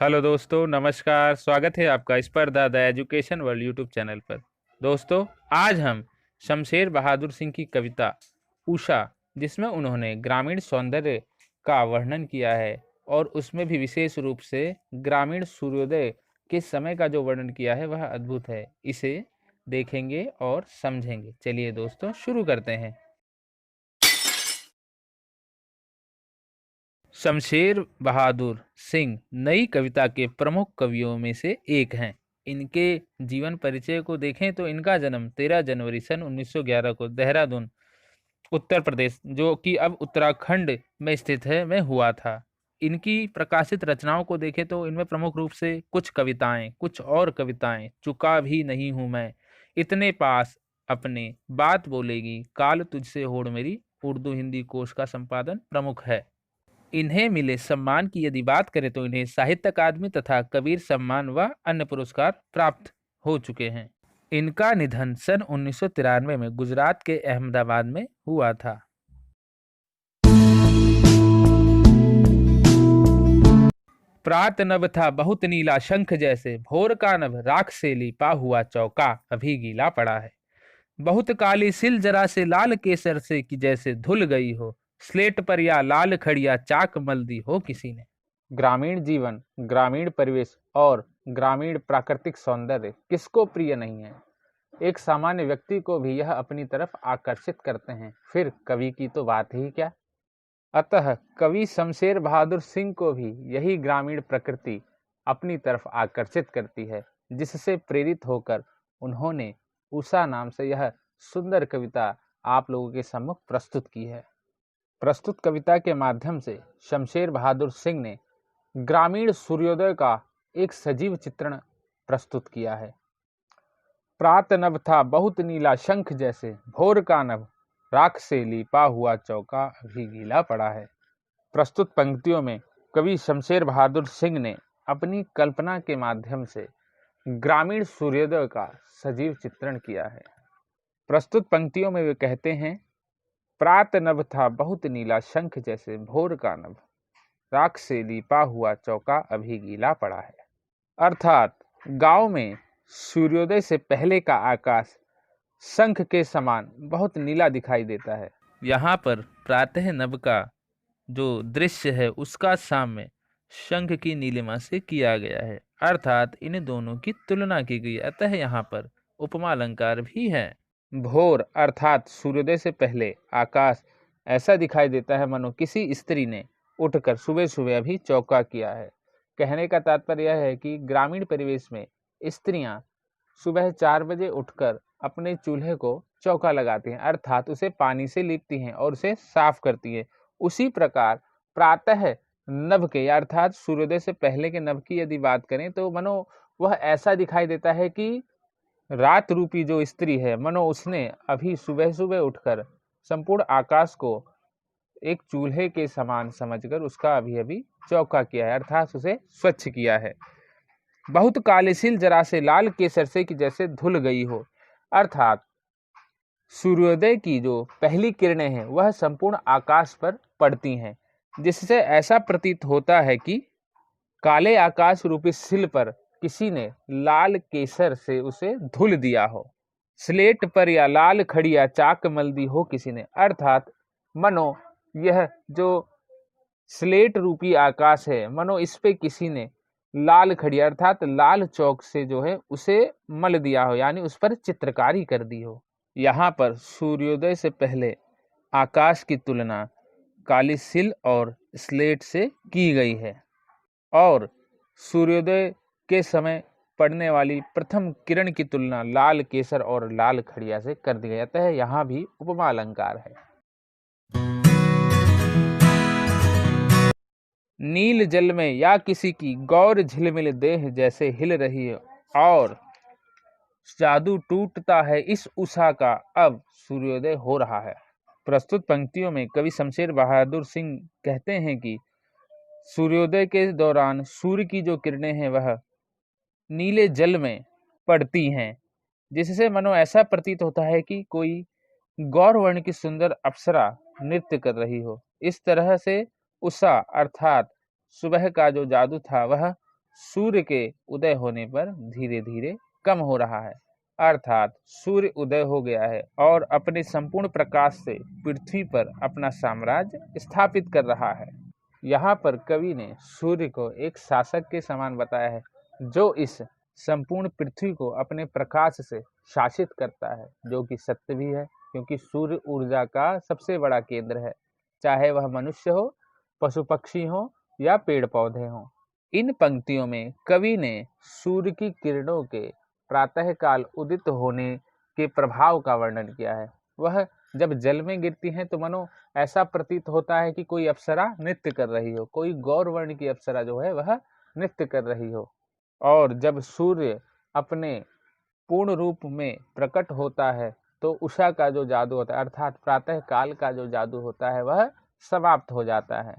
Hello दोस्तों, नमस्कार। स्वागत है आपका स्पर्धा the education world YouTube channel पर। दोस्तों, आज हम शमशेर बहादुर सिंह की कविता उषा, जिसमें उन्होंने ग्रामीण सौंदर्य का वर्णन किया है और उसमें भी विशेष रूप से ग्रामीण सूर्योदय के समय का जो वर्णन किया है वह अद्भुत है। इसे देखेंगे और समझेंगे। चलिए दोस्तों, शुरू करते हैं। शमशेर बहादुर सिंह नई कविता के प्रमुख कवियों में से एक हैं। इनके जीवन परिचय को देखें तो इनका जन्म 13 जनवरी सन 1911 को देहरादून, उत्तर प्रदेश, जो कि अब उत्तराखंड में स्थित है, में हुआ था। इनकी प्रकाशित रचनाओं को देखें तो इनमें प्रमुख रूप से कुछ कविताएं, कुछ और कविताएं, चुका भी नहीं हूं मैं, इतने पास अपने, बात बोलेगी, काल तुझसे होड़ मेरी, उर्दू हिंदी कोश का संपादन प्रमुख है। इन्हें मिले सम्मान की यदि बात करें तो इन्हें साहित्य अकादमी तथा कबीर सम्मान व अन्य पुरस्कार प्राप्त हो चुके हैं। इनका निधन सन 1993 में गुजरात के अहमदाबाद में हुआ था। प्रात नभ था बहुत नीला शंख जैसे, भोर का नभ राख से लिपा हुआ चौका अभी गीला पड़ा है। बहुत काली सिल जरा से लाल केसर से कि जैसे धुल गई हो, स्लेट पर या लाल खड़िया चाक मल दी हो किसी ने। ग्रामीण जीवन, ग्रामीण परिवेश और ग्रामीण प्राकृतिक सौंदर्य किसको प्रिय नहीं है। एक सामान्य व्यक्ति को भी यह अपनी तरफ आकर्षित करते हैं, फिर कवि की तो बात ही क्या। अतः कवि शमशेर बहादुर सिंह को भी यही ग्रामीण प्रकृति अपनी तरफ आकर्षित करती है, जिससे प्रेरित होकर उन्होंने उषा नाम से यह सुंदर कविता आप लोगों के सम्मुख प्रस्तुत की है। प्रस्तुत कविता के माध्यम से शमशेर बहादुर सिंह ने ग्रामीण सूर्योदय का एक सजीव चित्रण प्रस्तुत किया है। प्रात नभ था बहुत नीला शंख जैसे, भोर का नभ राख से लिपा हुआ चौका अभी गीला पड़ा है। प्रस्तुत पंक्तियों में कवि शमशेर बहादुर सिंह ने अपनी कल्पना के माध्यम से ग्रामीण सूर्योदय का सजीव चित्रण किया है। प्रस्तुत पंक्तियों में वे कहते हैं, प्रात नभ था बहुत नीला शंख जैसे, भोर का नभ राख से लिपा हुआ चौका अभी गीला पड़ा है। अर्थात गांव में सूर्योदय से पहले का आकाश शंख के समान बहुत नीला दिखाई देता है। यहाँ पर प्रातः नभ का जो दृश्य है उसका साम्य शंख की नीलिमा से किया गया है, अर्थात इन दोनों की तुलना की गई। अतः यहाँ पर उपमा अलंकार भी है। भोर अर्थात सूर्योदय से पहले आकाश ऐसा दिखाई देता है मानो किसी स्त्री ने उठकर सुबह सुबह अभी चौका किया है। कहने का तात्पर्य यह है कि ग्रामीण परिवेश में स्त्रियां सुबह 4 बजे उठकर अपने चूल्हे को चौका लगाती हैं, अर्थात उसे पानी से लीपती हैं और उसे साफ करती हैं। उसी प्रकार प्रातः नभ के अर्थात सूर्योदय से पहले के नभ की यदि बात करें तो मनो वह ऐसा दिखाई देता है कि रात रूपी जो स्त्री है, मनो उसने अभी सुबह सुबह उठकर संपूर्ण आकाश को एक चूल्हे के समान समझकर उसका अभी अभी चौका किया है, अर्थात उसे स्वच्छ किया है। बहुत कालेसिल जरा से लाल केसर से कि जैसे धुल गई हो, अर्थात सूर्योदय की जो पहली किरणें हैं वह संपूर्ण आकाश पर पड़ती हैं, जिससे ऐसा प्रतीत होता है कि काले आकाश रूपी सिल पर किसी ने लाल केसर से उसे धुल दिया हो। स्लेट पर या लाल खड़िया चाक मल दी हो किसी ने, अर्थात मनो यह जो स्लेट रूपी आकाश है, मनो इस पे किसी ने लाल खड़िया अर्थात लाल चौक से जो है उसे मल दिया हो, यानी उस पर चित्रकारी कर दी हो। यहाँ पर सूर्योदय से पहले आकाश की तुलना काली सिल और स्लेट से की गई है और सूर्योदय के समय पड़ने वाली प्रथम किरण की तुलना लाल केसर और लाल खड़िया से कर दी गई। अतः यहाँ भी उपमा अलंकार है। नील जल में या किसी की गौर झिलमिल देह जैसे हिल रही है और जादू टूटता है इस उषा का, अब सूर्योदय हो रहा है। प्रस्तुत पंक्तियों में कवि शमशेर बहादुर सिंह कहते हैं कि सूर्योदय के दौरान सूर्य की जो किरणें हैं वह नीले जल में पड़ती हैं, जिससे मनो ऐसा प्रतीत होता है कि कोई गौर वर्ण की सुंदर अप्सरा नृत्य कर रही हो। इस तरह से उषा अर्थात सुबह का जो जादू था वह सूर्य के उदय होने पर धीरे धीरे कम हो रहा है। अर्थात सूर्य उदय हो गया है और अपने संपूर्ण प्रकाश से पृथ्वी पर अपना साम्राज्य स्थापित कर रहा है। यहाँ पर कवि ने सूर्य को एक शासक के समान बताया है, जो इस संपूर्ण पृथ्वी को अपने प्रकाश से शासित करता है, जो कि सत्य भी है, क्योंकि सूर्य ऊर्जा का सबसे बड़ा केंद्र है, चाहे वह मनुष्य हो, पशु पक्षी हो या पेड़ पौधे हों। इन पंक्तियों में कवि ने सूर्य की किरणों के प्रातःकाल उदित होने के प्रभाव का वर्णन किया है। वह जब जल में गिरती हैं तो मानो ऐसा प्रतीत होता है कि कोई अप्सरा नृत्य कर रही हो, कोई गौर वर्ण की अप्सरा जो है वह नृत्य कर रही हो। और जब सूर्य अपने पूर्ण रूप में प्रकट होता है तो उषा का जो जादू होता है, अर्थात प्रातः काल का जो जादू होता है, वह समाप्त हो जाता है।